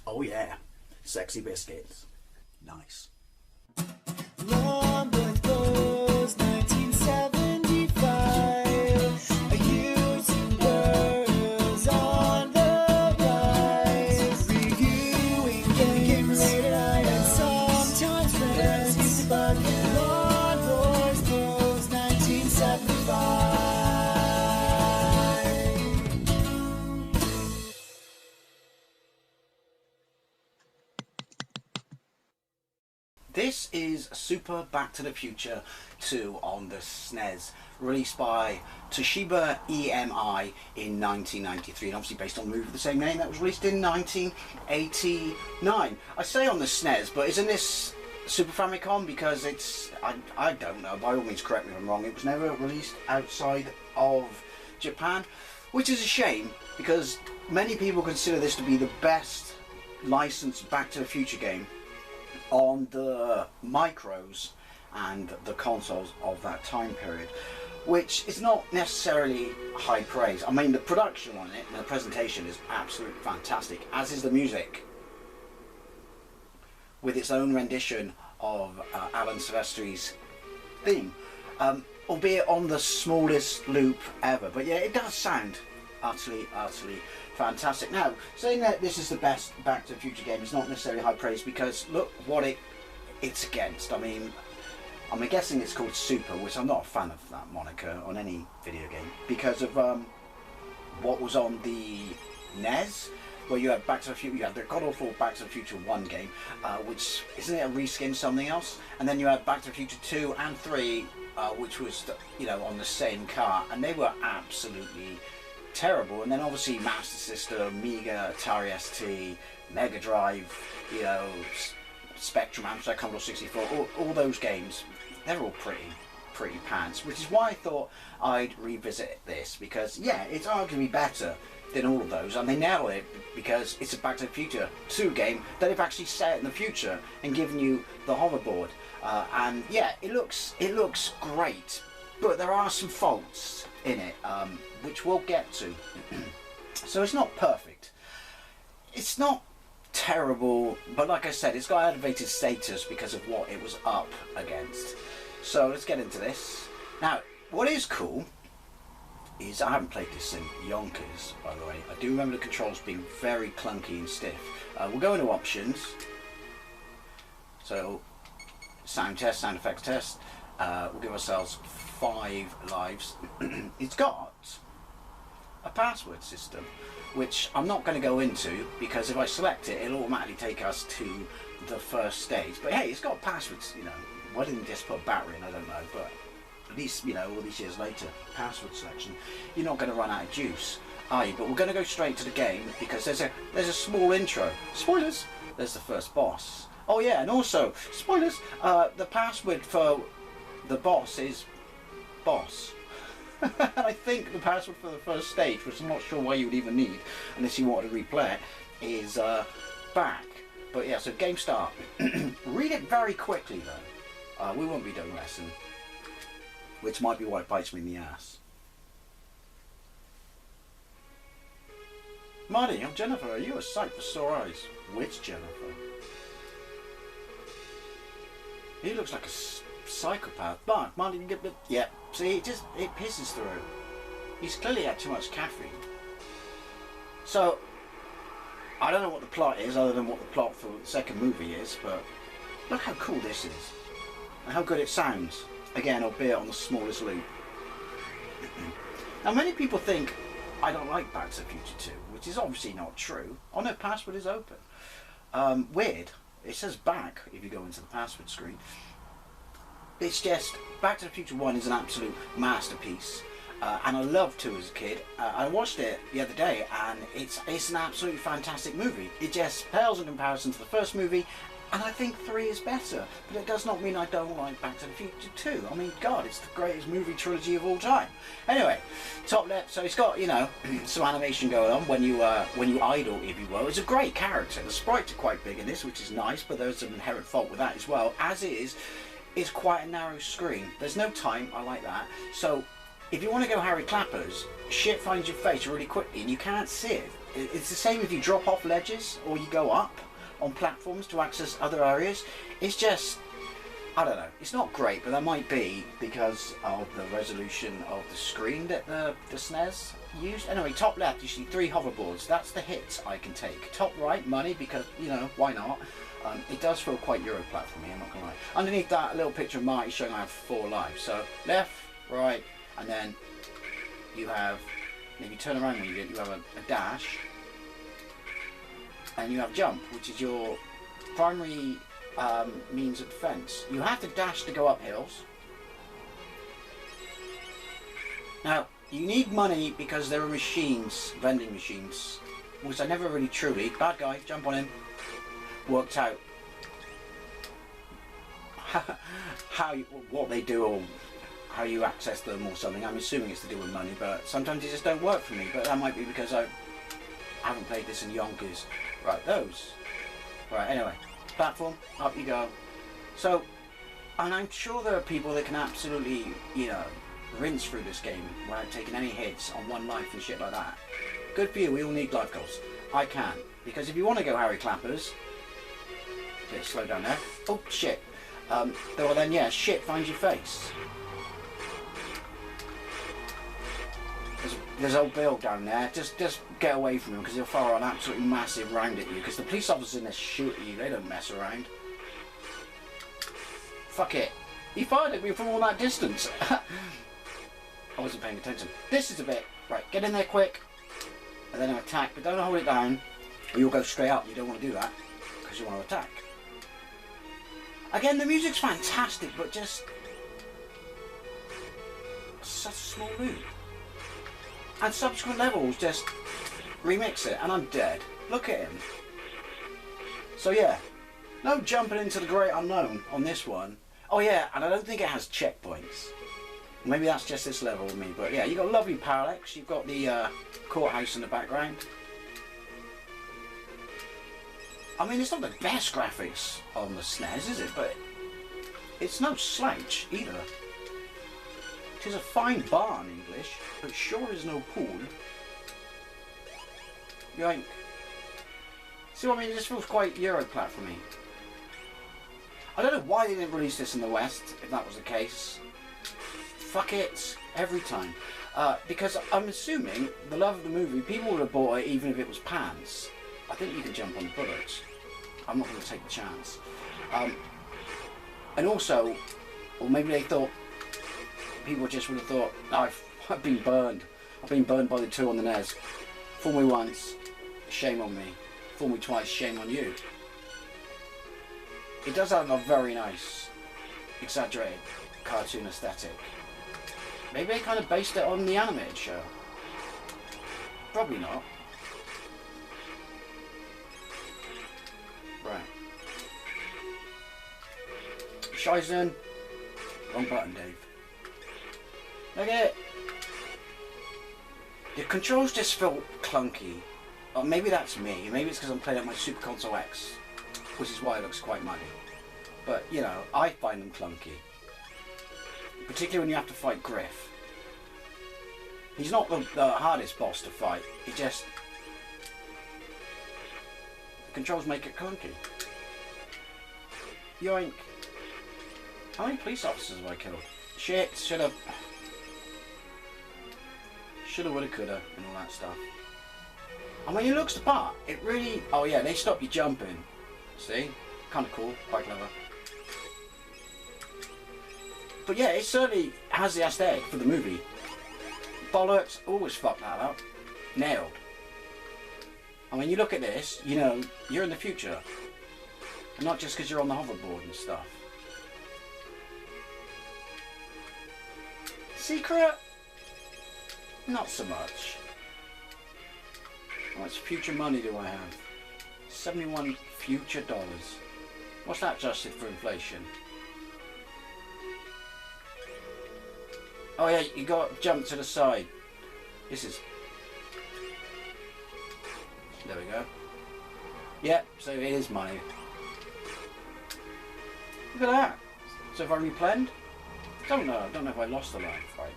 Oh yeah, sexy biscuits. Nice. Long Boys 1975. A YouTuber's on the rise. Reviewing games late at night and sometimes friends. But Long Boys 1975. This is Super Back to the Future 2 on the SNES, released by Toshiba EMI in 1993, and obviously based on a movie of the same name that was released in 1989. I say on the SNES, but isn't this Super Famicom? Because it's, I don't know, by all means correct me if I'm wrong, it was never released outside of Japan, which is a shame, because many people consider this to be the best licensed Back to the Future game on the micros and the consoles of that time period, which is not necessarily high praise. I mean, the production on it and the presentation is absolutely fantastic, as is the music, with its own rendition of Alan Silvestri's theme, albeit on the smallest loop ever. But yeah, it does sound utterly fantastic. Now, saying that this is the best Back to the Future game is not necessarily high praise, because look what it's against. I mean, I'm guessing it's called Super, which I'm not a fan of that moniker on any video game, because of what was on the NES, where you had Back to the Future, you had the god-awful Back to the Future 1 game, which, isn't it a reskin something else? And then you had Back to the Future 2 and 3, which was, you know, on the same car, and they were absolutely terrible. And then obviously Master System, Amiga, Atari ST, Mega Drive, you know, Spectrum, Amstrad, Commodore 64, all those games, they're all pretty pants, which is why I thought I'd revisit this, because yeah, it's arguably better than all of those, and they nail it because it's a Back to the Future 2 game that they've actually set in the future and given you the hoverboard, and yeah, it looks great, but there are some faults in it, which we'll get to. So it's not perfect, it's not terrible, but like I said, it's got elevated status because of what it was up against. So let's get into this. Now, what is cool is, I haven't played this in yonkers, by the way. I do remember the controls being very clunky and stiff. We'll go into options. So, sound test, sound effects test. We'll give ourselves 5 lives. It's got a password system, which I'm not going to go into, because if I select it, it'll automatically take us to the first stage. But hey, it's got passwords, you know. Why didn't they just put a battery in? I don't know, but at least, you know, all these years later, password selection, you're not going to run out of juice, are you? But we're going to go straight to the game, because there's a small intro. Spoilers! There's the first boss. Oh yeah, and also, spoilers, the password for the boss is boss. And I think the password for the first stage, which I'm not sure why you would even need unless you wanted to replay it, is back. But yeah, so game start. Read it very quickly though. We won't be doing lesson, which might be why it bites me in the ass. Marty, I'm Jennifer. Are you a sight for sore eyes? Which Jennifer? He looks like a psychopath. Marty, you get the... Yeah, see, it pisses through. He's clearly had too much caffeine. So, I don't know what the plot is, other than what the plot for the second movie is, but look how cool this is. And how good it sounds. Again, albeit on the smallest loop. Now, many people think I don't like Back to the Future 2, which is obviously not true. Oh no, password is open. Weird. It says back if you go into the password screen. It's just, Back to the Future 1 is an absolute masterpiece. And I loved 2 as a kid. I watched it the other day, and it's an absolutely fantastic movie. It just pales in comparison to the first movie, and I think 3 is better. But it does not mean I don't like Back to the Future 2. I mean, God, it's the greatest movie trilogy of all time. Anyway, top left, so it's got, you know, some animation going on when you idle, if you will. It's a great character. The sprites are quite big in this, which is nice, but there's an inherent fault with that as well. As is, it's quite a narrow screen. There's no time, I like that. So, if you want to go Harry Clappers, shit finds your face really quickly and you can't see it. It's the same if you drop off ledges or you go up on platforms to access other areas. It's just, I don't know, it's not great, but that might be because of the resolution of the screen that the SNES used. Anyway, top left you see 3 hoverboards. That's the hits I can take. Top right, money, because, you know, why not? It does feel quite Euro platformy, I'm not gonna lie. Underneath that, a little picture of Marty showing I have 4 lives. So left, right, and then you have, if you turn around when you have a dash, and you have jump, which is your primary means of defense. You have to dash to go up hills. Now, you need money because there are machines, vending machines, which I never really truly, bad guy, jump on him, worked out what they do or how you access them or something. I'm assuming it's to do with money, but sometimes they just don't work for me. But that might be because I haven't played this in yonkers. Right, those. Right, anyway, platform, up you go. So, and I'm sure there are people that can absolutely, you know, rinse through this game without taking any hits on 1 life and shit like that. Good for you, we all need life goals. I can, because if you want to go Harry Clappers, okay, slow down there. Oh shit. Well then, yeah, shit finds your face. There's old Bill down there. Just get away from him because he'll fire an absolutely massive round at you. Because the police officers in there shoot at you. They don't mess around. Fuck it. He fired at me from all that distance. I wasn't paying attention. This is a bit right. Get in there quick, and then attack. But don't hold it down, or you'll go straight up. You don't want to do that because you want to attack. Again, the music's fantastic, but just such a small loop. And subsequent levels just remix it, and I'm dead. Look at him. So yeah, no jumping into the great unknown on this one. Oh yeah, and I don't think it has checkpoints. Maybe that's just this level with me, but yeah, you've got lovely parallax. You've got the courthouse in the background. I mean, it's not the best graphics on the SNES, is it? But it's no slouch either. It is a fine bar in English, but sure is no pool. Yoink. See what I mean? It just feels quite Euro platformy. I don't know why they didn't release this in the West, if that was the case. Fuck it, every time. Because I'm assuming, the love of the movie, people would have bought it even if it was pants. I think you could jump on the bullets. I'm not going to take the chance. And also, or maybe they thought, people just would have thought, oh, I've been burned. I've been burned by the 2 on the NES. Fool me once, shame on me. Fool me twice, shame on you. It does have a very nice, exaggerated cartoon aesthetic. Maybe they kind of based it on the animated show. Probably not. Right. Shizen. Wrong button, Dave. Look at it. The controls just feel clunky. Or maybe that's me. Maybe it's because I'm playing on my Super Console X, which is why it looks quite muddy. But, you know, I find them clunky. Particularly when you have to fight Griff. He's not the hardest boss to fight. He just... the controls make it clunky. Yoink. How many police officers have I killed? Shit, should've... shoulda, woulda, coulda, and all that stuff. And when he looks the part, it really... oh yeah, they stop you jumping. See? Kind of cool, quite clever. But yeah, it certainly has the aesthetic for the movie. Bollocks, always fucked that up. Nailed. And when you look at this, you know, you're in the future. And not just because you're on the hoverboard and stuff. Secret? Not so much. How much future money do I have? 71 future dollars. What's that adjusted for inflation? Oh yeah, you got to jump to the side. This is... there we go. Yep, so it is money. Look at that. So if I replaned? Don't know if I lost a life, right?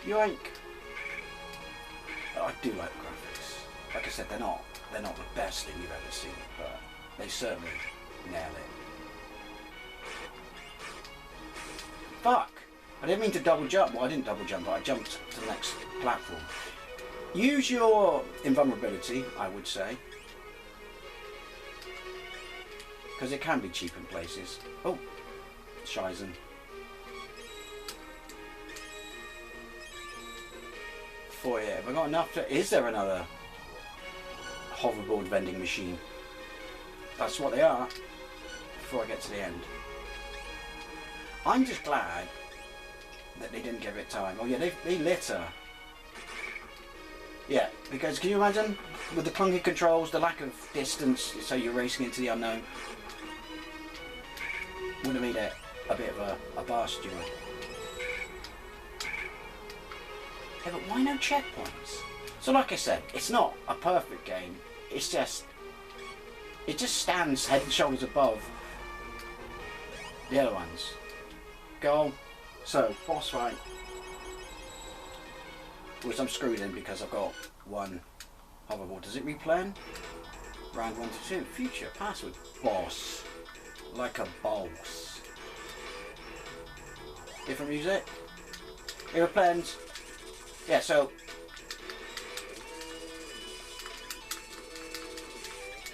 Yoink. I do like the graphics. Like I said, they're not the best thing you've ever seen, but they certainly nail it. Fuck! I didn't mean to double jump. Well, I didn't double jump, but I jumped to the next platform. Use your invulnerability, I would say. Because it can be cheap in places. Oh, Shizen. For it. Have I got enough to... Is there another hoverboard vending machine? That's what they are. Before I get to the end. I'm just glad that they didn't give it time. Oh yeah, they litter. Yeah, because can you imagine? With the clunky controls, the lack of distance, so you're racing into the unknown. Would have made it a bit of a bastion. Yeah, but why no checkpoints? So like I said, it's not a perfect game. It's just... It just stands head and shoulders above the other ones. Go. So, boss fight. Which I'm screwed in because I've got one hoverboard. Does it replay? Round 1 to 2. Future. Password. Boss. Like a boss. Different music. It replays. Yeah, so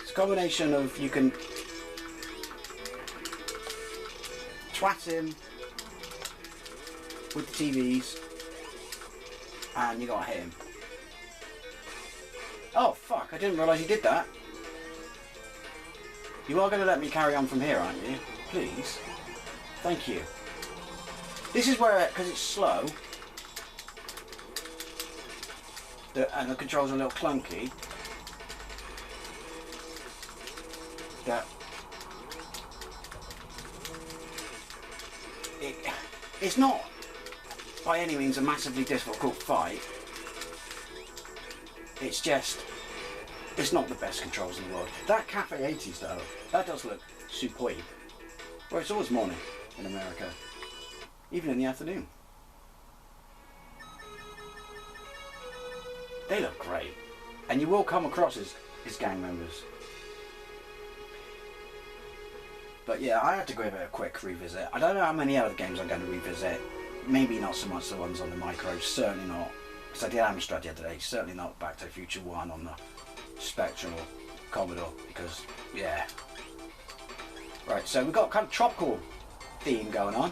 it's a combination of you can twat him with the TVs and you gotta hit him. Oh fuck, I didn't realise you did that. You are going to let me carry on from here, aren't you? Please. Thank you. This is where, because it's slow, and the controls are a little clunky, that it's not by any means a massively difficult fight. It's just, it's not the best controls in the world. That Cafe 80s though, that does look superb. Well, it's always morning in America, even in the afternoon. They look great, and you will come across his gang members. But yeah, I had to give it a quick revisit. I don't know how many other games I'm going to revisit. Maybe not so much the ones on the micro, certainly not. Because I did Amstrad the other day, certainly not Back to the Future 1 on the Spectrum or Commodore, because, yeah. Right, so we've got kind of tropical theme going on.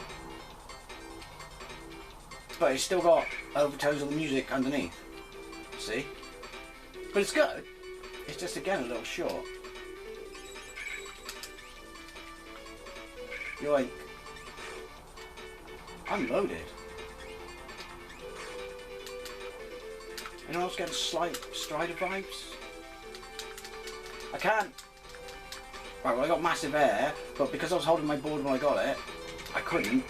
But it's still got overtones of the music underneath. See? But it's good. It's just, again, a little short. You're like... unloaded. Anyone else getting slight Strider vibes? I can't. Right, well I got massive air, but because I was holding my board when I got it, I couldn't.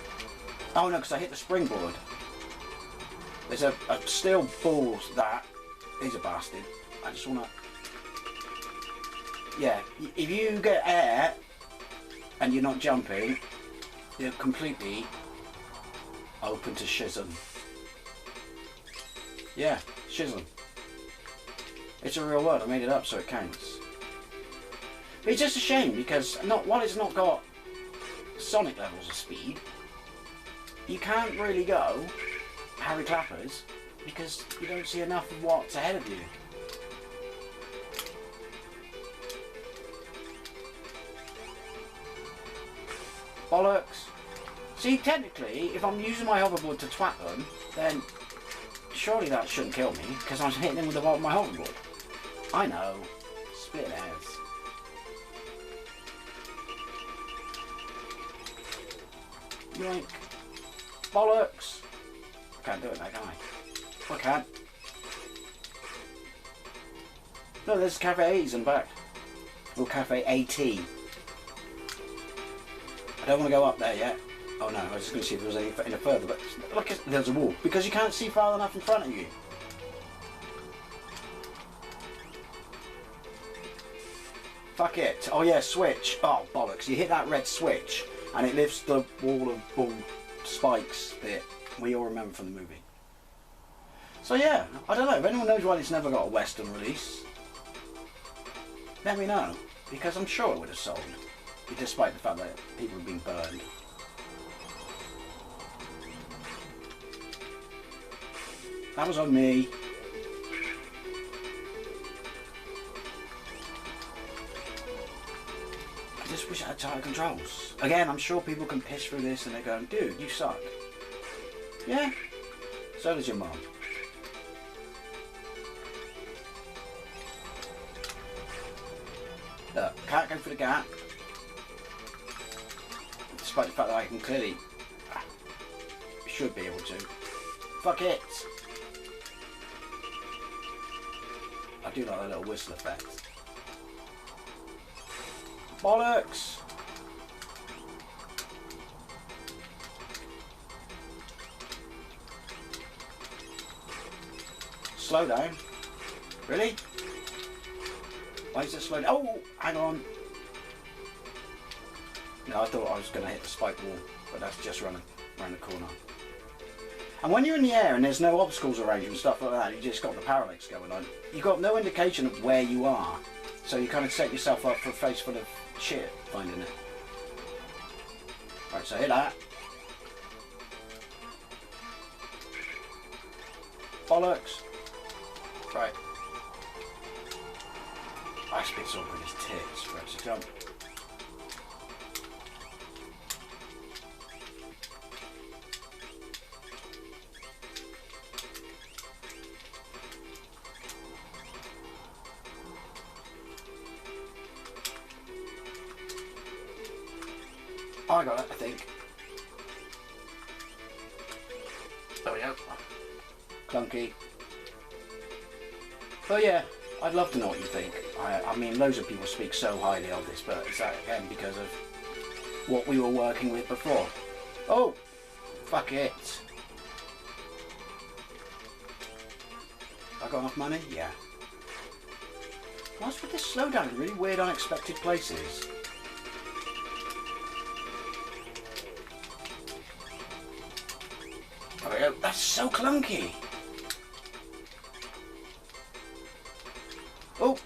Oh no, because I hit the springboard. There's a steel ball that is a bastard. I just wanna... Yeah, if you get air and you're not jumping, you're completely open to schism. Yeah, schism. It's a real word, I made it up so it counts. But it's just a shame because while it's not got Sonic levels of speed, you can't really go Harry Clappers because you don't see enough of what's ahead of you. Bollocks. See, technically, if I'm using my hoverboard to twat them, then surely that shouldn't kill me, because I'm hitting them with the bottom of my hoverboard. I know. Split hairs. Yoink. Bollocks. I can't do it now, can I? I can. No, there's Cafe 80s in the back. Or Cafe 80. I don't want to go up there yet. Oh no, I was just going to see if there was any further, but look, there's a wall. Because you can't see far enough in front of you. Fuck it. Oh yeah, switch. Oh bollocks. You hit that red switch and it lifts the wall of bull spikes that we all remember from the movie. So yeah, I don't know, if anyone knows why it's never got a Western release, let me know, because I'm sure it would have sold, despite the fact that people have been burned. That was on me. I just wish I had tighter controls. Again, I'm sure people can piss through this and they're going, dude, you suck. Yeah, so does your mum. Look, can't go for the gap. Despite the fact that I can clearly... should be able to. Fuck it! I do like that little whistle effect. Bollocks! Slow down. Really? Why is it slow down? Oh! Hang on! No, I thought I was going to hit the spike wall, but that's just running around the corner. And when you're in the air and there's no obstacles around you and stuff like that, you just got the parallax going on. You've got no indication of where you are. So you kind of set yourself up for a face full of shit finding it. Right, so hit that. Bollocks. Right. I spit all with his tits. Right, so jump. I got it, I think. There we go. Clunky. But yeah, I'd love to know what you think. I mean, loads of people speak so highly of this, but it's that again because of what we were working with before. Oh, fuck it. I got enough money? Yeah. What's with this slowdown in really weird, unexpected places? Oh, that's so clunky. Oh,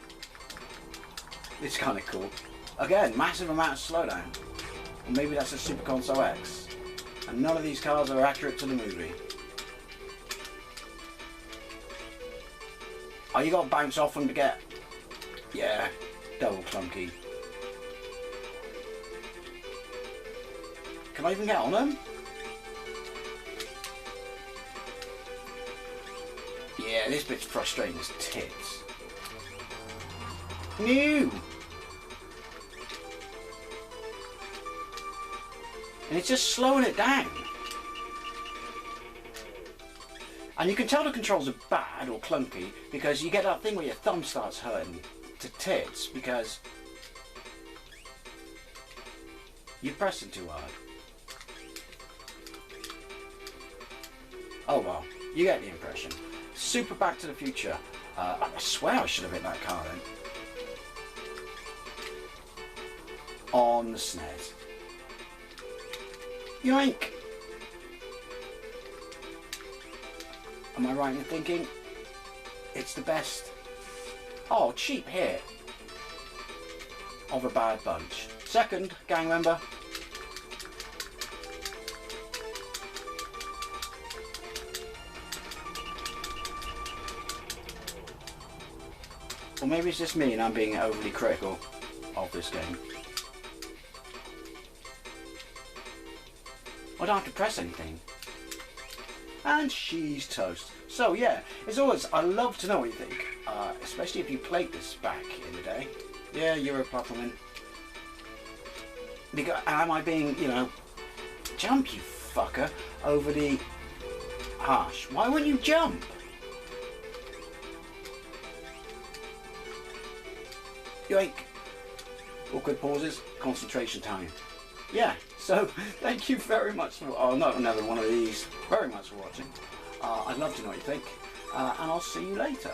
it's kind of cool. Again, massive amount of slowdown. Or maybe that's a Super Console X. And none of these cars are accurate to the movie. Oh, you got to bounce off them to get... Yeah, double clunky. Can I even get on them? Yeah, this bit's frustrating as tits. New! And it's just slowing it down. And you can tell the controls are bad or clunky because you get that thing where your thumb starts hurting to tits because you're pressing too hard. Oh well, you get the impression. Super Back to the Future. I swear I should have hit that car then. On the SNES. Yoink! Am I right in thinking it's the best? Oh, cheap hit of a bad bunch. Second, gang member. Or maybe it's just me and I'm being overly critical of this game. I don't have to press anything. And she's toast. So yeah, as always, I love to know what you think. Especially if you played this back in the day. Yeah, you're a platforming. Because, am I being, you know, jump you fucker, overly harsh? Why wouldn't you jump? Yoink. Awkward pauses, concentration time. Yeah, so thank you very much for, oh, not another one of these, very much for watching. I'd love to know what you think, and I'll see you later.